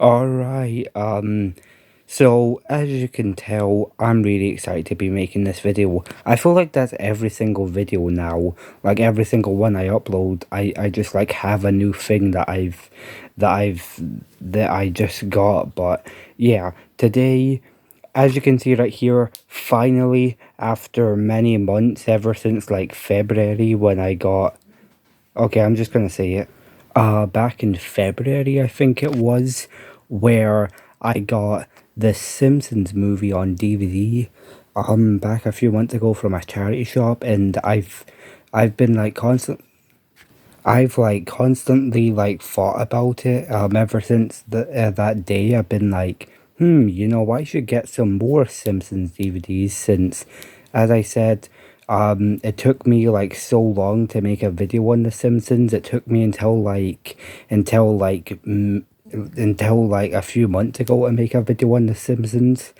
Alright, so as you can tell, I'm really excited to be making this video. I feel like that's every single video now. Like every single one I upload, I just like have a new thing that I just got. But yeah, today, as you can see right here, finally, after many months, ever since like February when I got, okay, I'm just gonna say it. Back in February, I think it was, where I got the Simpsons movie on DVD. Back a few months ago from a charity shop, and I've been like I've like constantly like thought about it. Ever since that day, I've been like, I should get some more Simpsons DVDs since, as I said, it took me like so long to make a video on The Simpsons. It took me until like a few months ago to make a video on The Simpsons.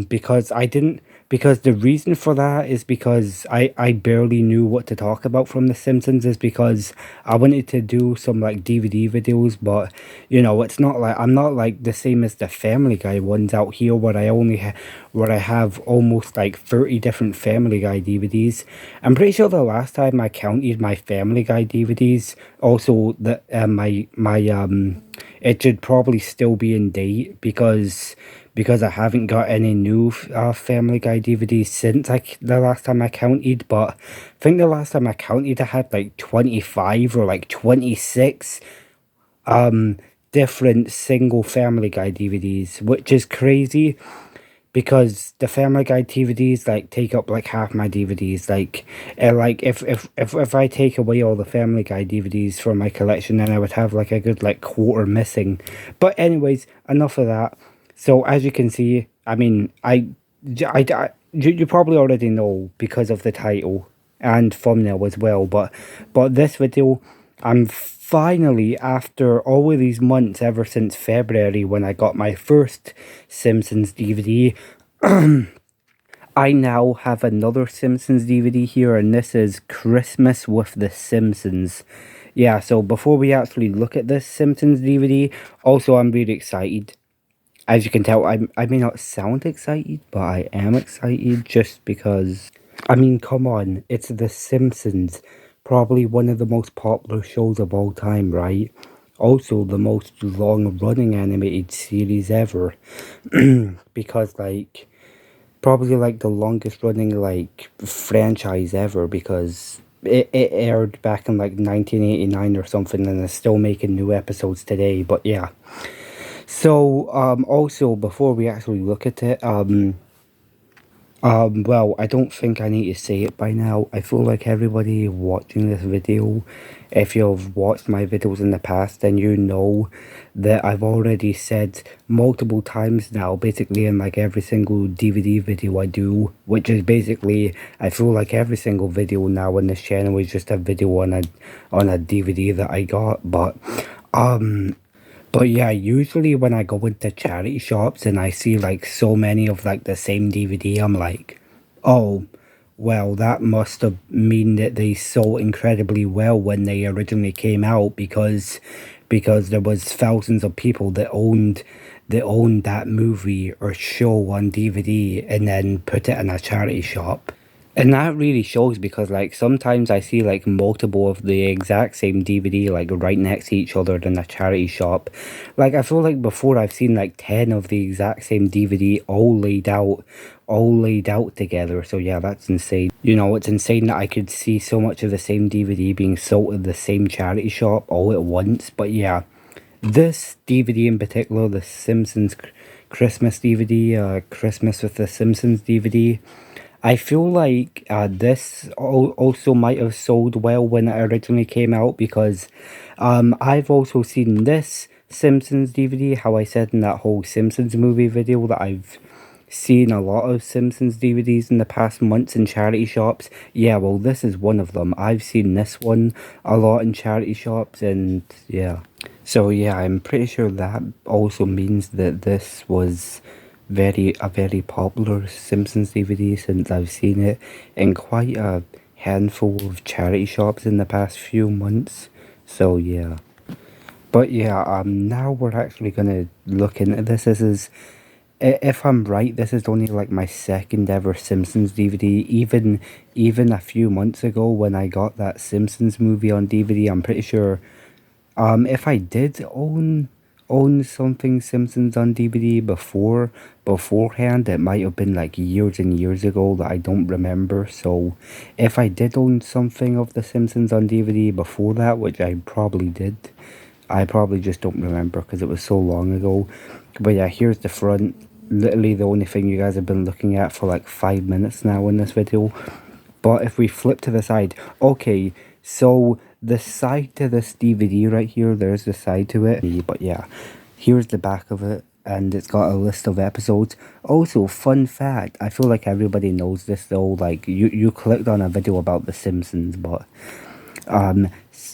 Because I didn't, because the reason for that is because I barely knew what to talk about from The Simpsons, is because I wanted to do some like DVD videos, but it's not like, I'm not like the same as the Family Guy ones out here where where I have almost like 30 different Family Guy DVDs. I'm pretty sure the last time I counted my Family Guy DVDs, also that it should probably still be in date because I haven't got any new Family Guy DVDs since the last time I counted. But I think the last time I counted, I had like 25 or like 26 different single Family Guy DVDs, which is crazy because the Family Guy DVDs like take up like half my DVDs. Like if I take away all the Family Guy DVDs from my collection, then I would have like a good like quarter missing. But anyways, enough of that. So as you can see, I mean, you probably already know because of the title and thumbnail as well. But this video, I'm finally, after all of these months, ever since February when I got my first Simpsons DVD, I now have another Simpsons DVD here, and this is Christmas with the Simpsons. Yeah, so before we actually look at this Simpsons DVD, also I'm really excited. As you can tell, I may not sound excited, but I am excited just because, I mean, come on, it's The Simpsons, probably one of the most popular shows of all time, right? Also, the most long-running animated series ever, because, like, probably, like, the longest-running, like, franchise ever, because it aired back in, like, 1989 or something, and is still making new episodes today, but yeah. So, also, before we actually look at it, well, I don't think I need to say it by now. I feel like everybody watching this video, if you've watched my videos in the past, then you know that I've already said multiple times now, basically in like every single DVD video I do, which is basically, I feel like every single video now on this channel is just a video on a DVD that I got, but yeah, usually when I go into charity shops and I see like so many of like the same DVD, I'm like, oh, well, that must have mean that they sold incredibly well when they originally came out, because there was thousands of people that owned that movie or show on DVD and then put it in a charity shop. And that really shows, because like sometimes I see like multiple of the exact same DVD like right next to each other in a charity shop. Like I feel like before I've seen like 10 of the exact same DVD all laid out together. So yeah, that's insane. It's insane that I could see so much of the same DVD being sold at the same charity shop all at once. But yeah, this DVD in particular, the Simpsons Christmas DVD, Christmas with the Simpsons DVD, I feel like this also might have sold well when it originally came out, because I've also seen this Simpsons DVD, how I said in that whole Simpsons movie video that I've seen a lot of Simpsons DVDs in the past months in charity shops. Yeah, well, this is one of them. I've seen this one a lot in charity shops, and yeah. So yeah, I'm pretty sure that also means that this was a very popular Simpsons DVD, since I've seen it in quite a handful of charity shops in the past few months. So yeah. But yeah, now we're actually gonna look into this. This is, if I'm right, this is only like my second ever Simpsons DVD. Even a few months ago when I got that Simpsons movie on DVD, I'm pretty sure. If I did own something Simpsons on DVD beforehand, it might have been like years and years ago that I don't remember. So, if I did own something of the Simpsons on DVD before that, which I probably did, I probably just don't remember because it was so long ago. But yeah, here's the front. Literally the only thing you guys have been looking at for like 5 minutes now in this video. But if we flip to the side, okay, so the side to this DVD right here, there's the side to it. But yeah, here's the back of it, and it's got a list of episodes. Also, fun fact, I feel like everybody knows this though, like you clicked on a video about The Simpsons, but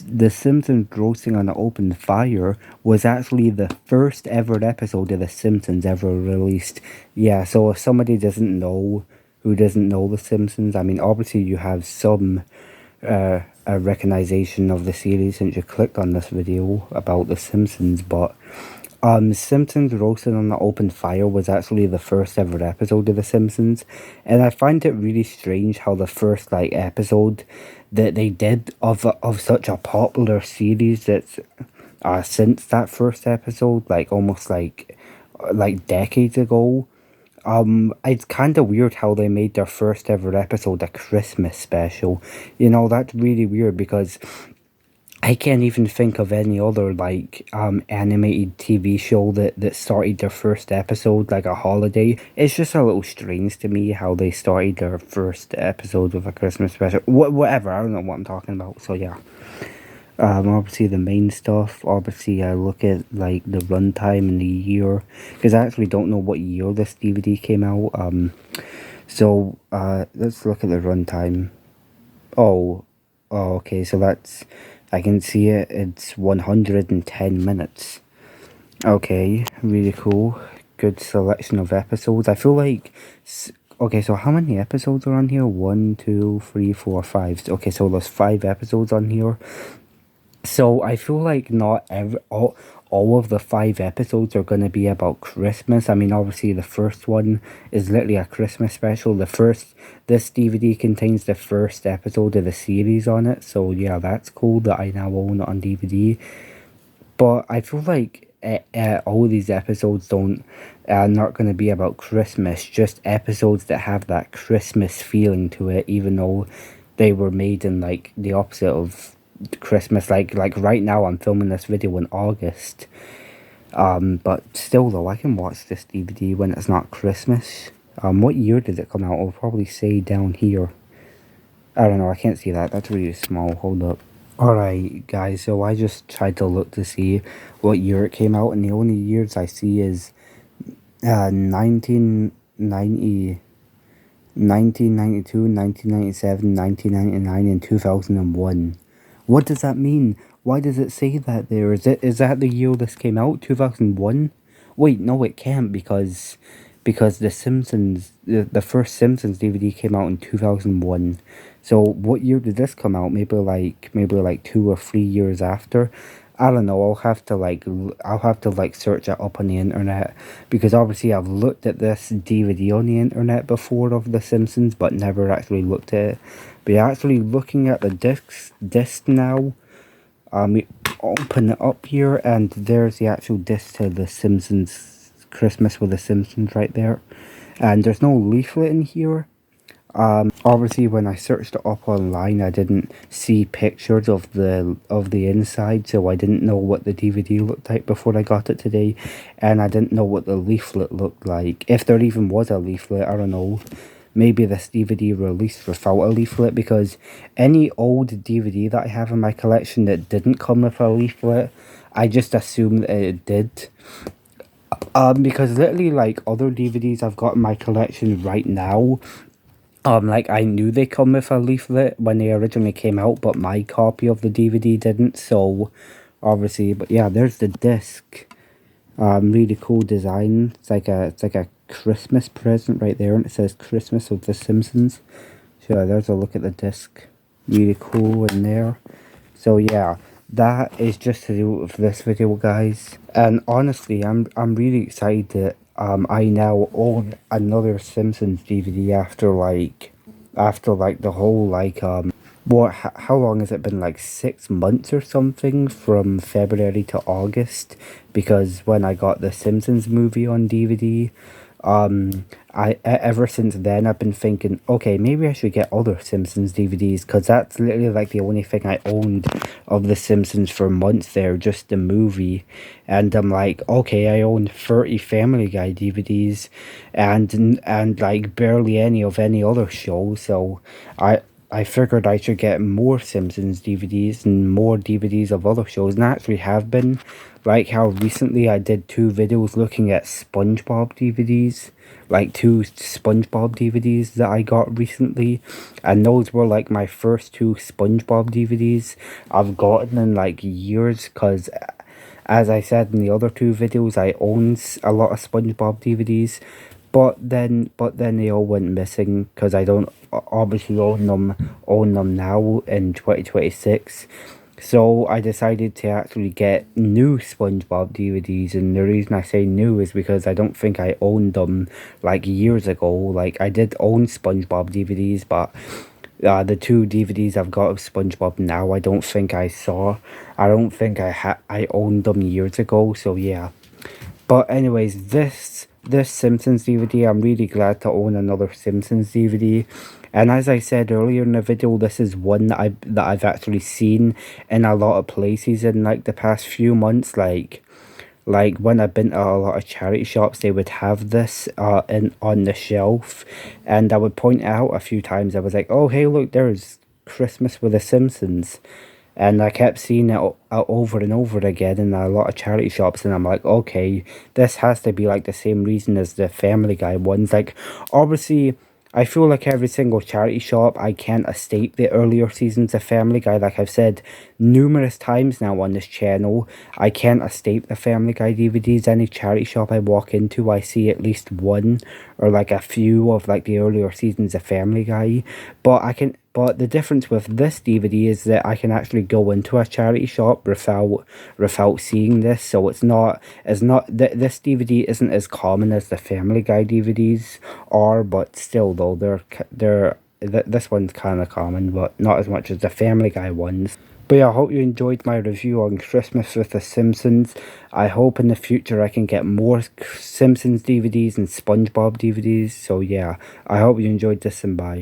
The Simpsons roasting on an open fire was actually the first ever episode of The Simpsons ever released. Yeah, so if somebody doesn't know, who doesn't know The Simpsons, I mean, obviously you have some a recognition of the series since you clicked on this video about The Simpsons, but Simpsons Roasted on the Open Fire was actually the first ever episode of The Simpsons, and I find it really strange how the first like episode that they did of such a popular series that's since that first episode, like almost like decades ago. It's kind of weird how they made their first ever episode a Christmas special. You know, that's really weird because I can't even think of any other like animated TV show that started their first episode like a holiday. It's just a little strange to me how they started their first episode with a Christmas special. Whatever, I don't know what I'm talking about. So yeah. Obviously the main stuff. Obviously, I look at like the runtime and the year because I actually don't know what year this DVD came out. So let's look at the runtime. Oh, okay. So that's, I can see it. It's 110 minutes. Okay, really cool. Good selection of episodes. I feel like. Okay, so how many episodes are on here? 1, 2, 3, 4, 5. Okay, so there's 5 episodes on here. So I feel like not all of the 5 episodes are going to be about Christmas. I mean, obviously the first one is literally a Christmas special. This DVD contains the first episode of the series on it. So yeah, that's cool that I now own it on DVD. But I feel like all of these episodes don't are not going to be about Christmas. Just episodes that have that Christmas feeling to it, even though they were made in like the opposite of Christmas. Like right now, I'm filming this video in August. But still though, I can watch this DVD when it's not Christmas. What year did it come out? I'll probably say down here. I don't know. I can't see that. That's really small. Hold up. Alright guys, so I just tried to look to see what year it came out, and the only years I see is 1990, 1992, 1997, 1999, and 2001. What does that mean? Why does it say that there? Is that the year this came out? 2001? Wait, no it can't because the Simpsons, the first Simpsons DVD came out in 2001. So what year did this come out? Maybe like 2 or 3 years after. I don't know. I'll have to like search it up on the internet because obviously I've looked at this DVD on the internet before of The Simpsons, but never actually looked at it. But yeah, actually looking at the disc now. We open it up here, and there's the actual disc to The Simpsons Christmas with The Simpsons right there. And there's no leaflet in here. Obviously when I searched it up online, I didn't see pictures of the inside, so I didn't know what the DVD looked like before I got it today, and I didn't know what the leaflet looked like. If there even was a leaflet, I don't know. Maybe this DVD released without a leaflet, because any old DVD that I have in my collection that didn't come with a leaflet, I just assume that it did. Because literally like other DVDs I've got in my collection right now, like I knew they come with a leaflet when they originally came out, but my copy of the DVD didn't, so obviously, but yeah, there's the disc. Really cool design. It's like a Christmas present right there, and it says Christmas of The Simpsons. So yeah, there's a look at the disc. Really cool in there. So yeah, that is just to do with this video, guys. And honestly, I'm really excited that I now own another Simpsons DVD after like the whole how long has it been, like 6 months or something, from February to August, because when I got the Simpsons movie on DVD, ever since then I've been thinking, okay, maybe I should get other Simpsons DVDs, because that's literally like the only thing I owned of the Simpsons for months there, just the movie. And I'm like, okay, I own 30 Family Guy DVDs, and like barely any of any other show, so I figured I should get more Simpsons DVDs and more DVDs of other shows, and I actually have been. Like how recently I did 2 videos looking at SpongeBob DVDs, like 2 SpongeBob DVDs that I got recently, and those were like my first 2 SpongeBob DVDs I've gotten in like years, because as I said in the other 2 videos, I own a lot of SpongeBob DVDs, but then they all went missing because I don't obviously own them now in 2026. So I decided to actually get new SpongeBob DVDs, and the reason I say new is because I don't think I owned them like years ago. Like I did own SpongeBob DVDs, but the 2 DVDs I've got of SpongeBob now, I don't think I saw. I don't think I owned them years ago. So yeah. But anyways, this Simpsons DVD, I'm really glad to own another Simpsons DVD. And as I said earlier in the video, this is one that I've actually seen in a lot of places in like the past few months. Like when I've been to a lot of charity shops, they would have this in on the shelf, and I would point out a few times. I was like, oh hey, look, there's Christmas with the Simpsons. And I kept seeing it over and over again in a lot of charity shops, and I'm like, okay, this has to be like the same reason as the Family Guy ones. Like, obviously, I feel like every single charity shop, I can't escape the earlier seasons of Family Guy. Like I've said numerous times now on this channel, I can't escape the Family Guy DVDs. Any charity shop I walk into, I see at least one or like a few of like the earlier seasons of Family Guy. But the difference with this DVD is that I can actually go into a charity shop without seeing this. So this DVD isn't as common as the Family Guy DVDs are, but still though this one's kind of common, but not as much as the Family Guy ones. But yeah, I hope you enjoyed my review on Christmas with the Simpsons. I hope in the future I can get more Simpsons DVDs and SpongeBob DVDs. So yeah, I hope you enjoyed this, and bye.